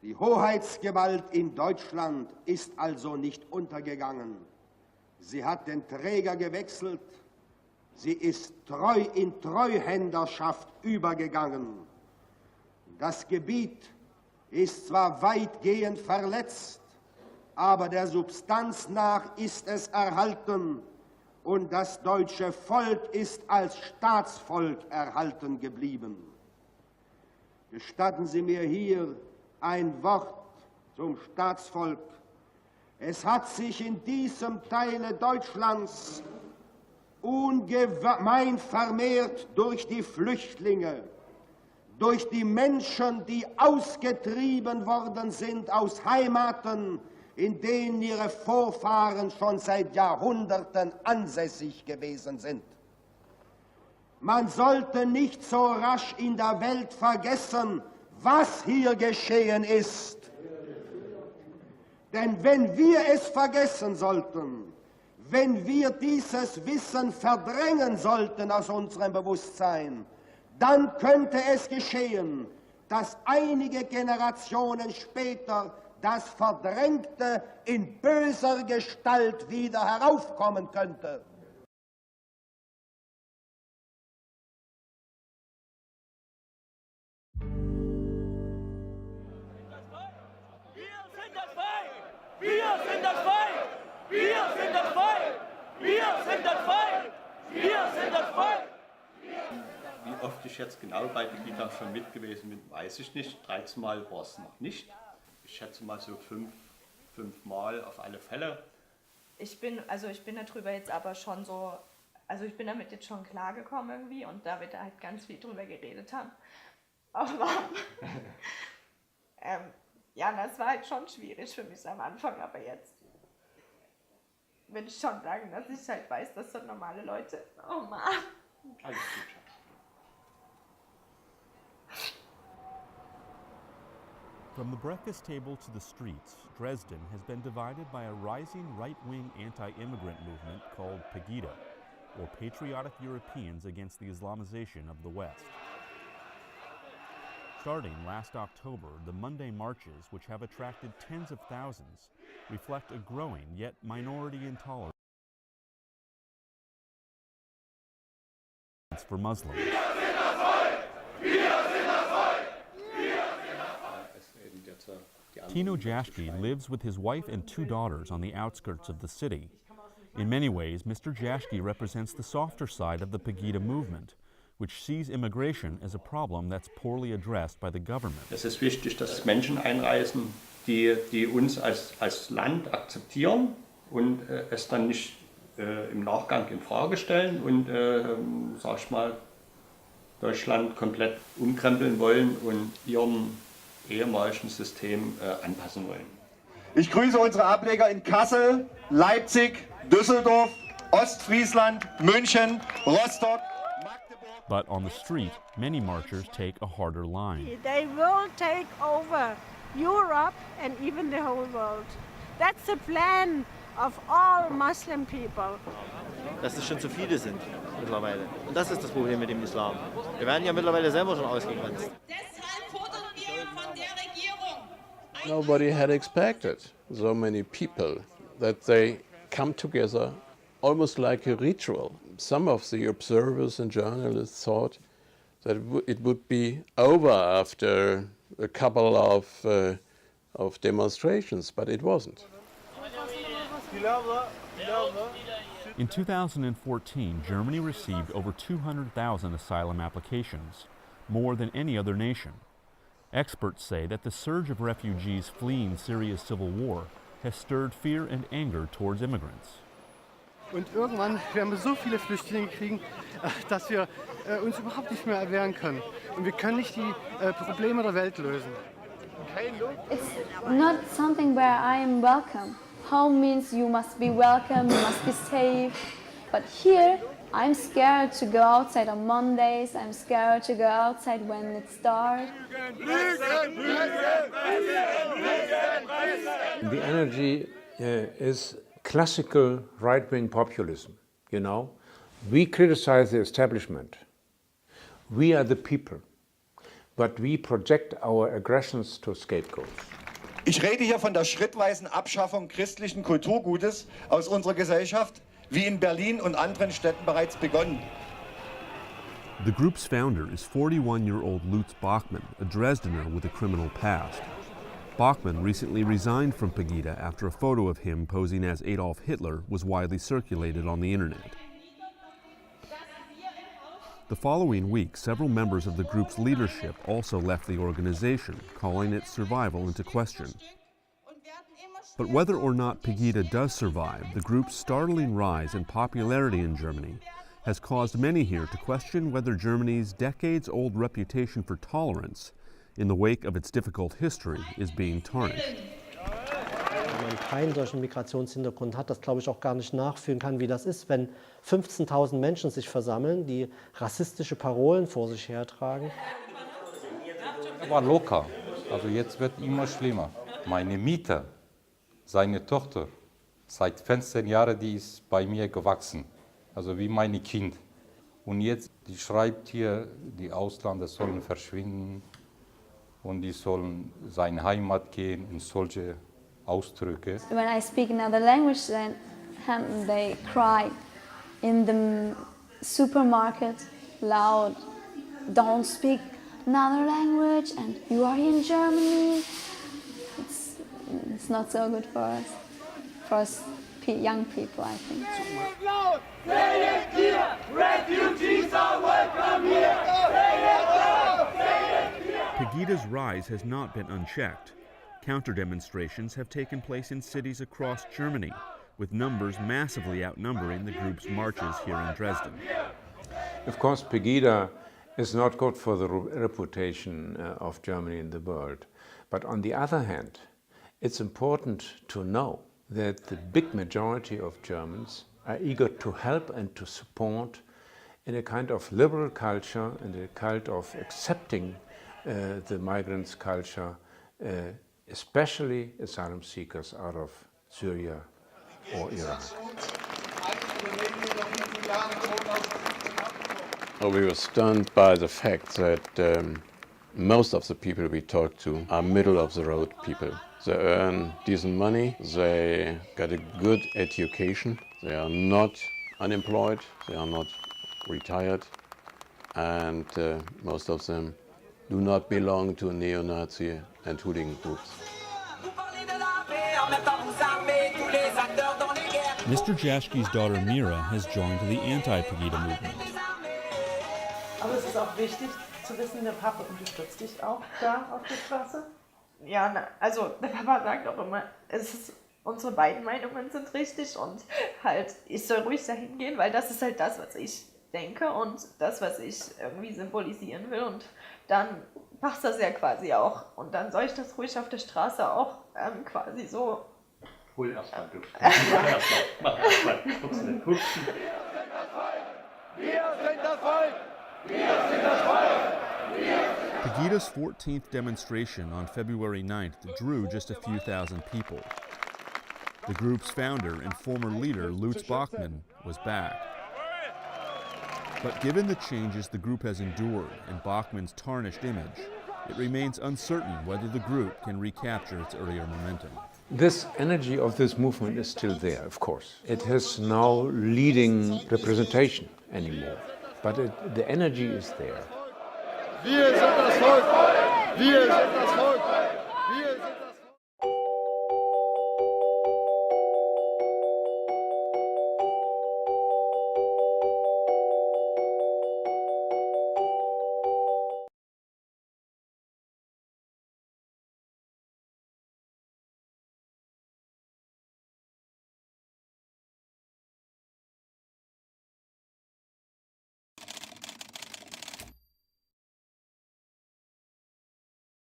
Die Hoheitsgewalt in Deutschland ist also nicht untergegangen. Sie hat den Träger gewechselt. Sie ist treu in Treuhänderschaft übergegangen. Das Gebiet ist zwar weitgehend verletzt, aber der Substanz nach ist es erhalten und das deutsche Volk ist als Staatsvolk erhalten geblieben. Gestatten Sie mir hier ein Wort zum Staatsvolk. Es hat sich in diesem Teile Deutschlands ungemein vermehrt durch die Flüchtlinge, durch die Menschen, die ausgetrieben worden sind aus Heimaten, in denen ihre Vorfahren schon seit Jahrhunderten ansässig gewesen sind. Man sollte nicht so rasch in der Welt vergessen, was hier geschehen ist. Denn wenn wir es vergessen sollten, wenn wir dieses Wissen verdrängen sollten aus unserem Bewusstsein, dann könnte es geschehen, dass einige Generationen später das Verdrängte in böser Gestalt wieder heraufkommen könnte. Wir sind das Volk! Wir sind das Volk! Wir sind das Volk! Wir sind das Volk! Wie oft ich jetzt genau bei Pegida schon mit gewesen bin, weiß ich nicht. 13 Mal war es noch nicht. Ich schätze mal so fünf Mal auf alle Fälle. Ich bin darüber jetzt aber schon so, also ich bin damit jetzt schon klargekommen irgendwie und da wir da halt ganz viel drüber geredet haben. Aber ja, das war halt schon schwierig für mich am Anfang, aber jetzt will ich schon sagen, dass ich halt weiß, dass so normale Leute, oh Mann. Alles gut, Schatz. From the breakfast table to the streets, Dresden has been divided by a rising right-wing anti-immigrant movement called Pegida, or Patriotic Europeans Against the Islamization of the West. Starting last October, the Monday marches, which have attracted tens of thousands, reflect a growing yet minority intolerance for Muslims. Tino Jaschke lives with his wife and 2 daughters on the outskirts of the city. In many ways, Mr. Jaschke represents the softer side of the Pegida movement, which sees immigration as a problem that's poorly addressed by the government. Es ist wichtig, dass Menschen einreisen, die uns als Land akzeptieren und es dann nicht im Nachgang in Frage stellen und, sag ich mal, Deutschland komplett umkrempeln wollen und ihrem ehemaligen System anpassen wollen. Ich grüße unsere Ableger in Kassel, Leipzig, Düsseldorf, Ostfriesland, München, Rostock. But on the street, many marchers take a harder line. They will take over Europe and even the whole world. That's the plan of all Muslim people. Dass es schon zu viele sind mittlerweile. Und das ist das Problem mit dem Islam. Wir werden ja mittlerweile selber schon ausgegrenzt. Deshalb fordern wir von der Regierung. Nobody had expected so many people, that they come together almost like a ritual. Some of the observers and journalists thought that it would be over after a couple of demonstrations, but it wasn't. In 2014, Germany received over 200,000 asylum applications, more than any other nation. Experts say that the surge of refugees fleeing Syria's civil war has stirred fear and anger towards immigrants. Und irgendwann werden wir so viele Flüchtlinge kriegen, dass wir uns überhaupt nicht mehr erwehren können. Und wir können nicht die Probleme der Welt lösen. It's not something where I am welcome. Home means you must be welcome, you must be safe. But here, I'm scared to go outside on Mondays, I'm scared to go outside when it's dark. The energy is classical right-wing populism, you know. We criticize the establishment. We are the people, but we project our aggressions to scapegoats. Ich rede hier von der schrittweisen Abschaffung christlichen Kulturgutes aus unserer Gesellschaft, wie in Berlin und anderen Städten bereits begonnen. The group's founder is 41-year-old Lutz Bachmann, a Dresdener with a criminal past. Bachmann recently resigned from Pegida after a photo of him posing as Adolf Hitler was widely circulated on the internet. The following week, several members of the group's leadership also left the organization, calling its survival into question. But whether or not Pegida does survive, the group's startling rise in popularity in Germany has caused many here to question whether Germany's decades-old reputation for tolerance in the wake of its difficult history is being tarnished. Wenn man keinen solchen Migrationshintergrund hat, das glaube ich auch gar nicht nachfühlen kann, wie das ist, wenn 15.000 Menschen sich versammeln, die rassistische Parolen vor sich hertragen. Er war locker, also jetzt wird immer schlimmer. Meine Mieter, seine Tochter, seit 15 Jahren, die ist bei mir gewachsen, also wie mein Kind. Und jetzt, die schreibt hier, die Ausländer sollen verschwinden und die sollen seine Heimat gehen und solche Ausdrücke. When I speak another language, then they cry in the supermarket loud. Don't speak another language, and you are in Germany. It's not so good for us young people, I think. Say it clear, refugees are welcome here. Say it loud, say it clear. Pegida's rise has not been unchecked. Counter-demonstrations have taken place in cities across Germany, with numbers massively outnumbering the group's marches here in Dresden. Of course, Pegida is not good for the reputation of Germany in the world. But on the other hand, it's important to know that the big majority of Germans are eager to help and to support in a kind of liberal culture and a kind of accepting the migrants' culture, especially asylum seekers out of Syria or Iraq. We were stunned by the fact that most of the people we talk to are middle-of-the-road people. They earn decent money, they get a good education, they are not unemployed, they are not retired, and most of them do not belong to neo-Nazi and hooligan groups. Mr. Jaschke's daughter Mira has joined the anti-Pegida movement. Aber es ist auch wichtig zu wissen, der Papa unterstützt dich auch da auf der Straße? Ja, also der Papa sagt auch immer, unsere beiden Meinungen sind richtig und halt, ich soll ruhig dahin gehen, weil das ist halt das, was ich denke und das, was ich irgendwie symbolisieren will, und dann passt das ja quasi auch, und dann soll ich das ruhig auf der Straße auch quasi so. Hol erstmal Luft. Mach erstmal kurz den Husten. Wir sind das Volk! Wir sind das Volk! Pegida's 14th demonstration on February 9th drew just a few thousand people. The group's founder and former leader, Lutz Bachmann, was back. But given the changes the group has endured and Bachmann's tarnished image, it remains uncertain whether the group can recapture its earlier momentum. This energy of this movement is still there, of course. It has no leading representation anymore, but the energy is there. Wir sind das Volk! Wir sind das Volk!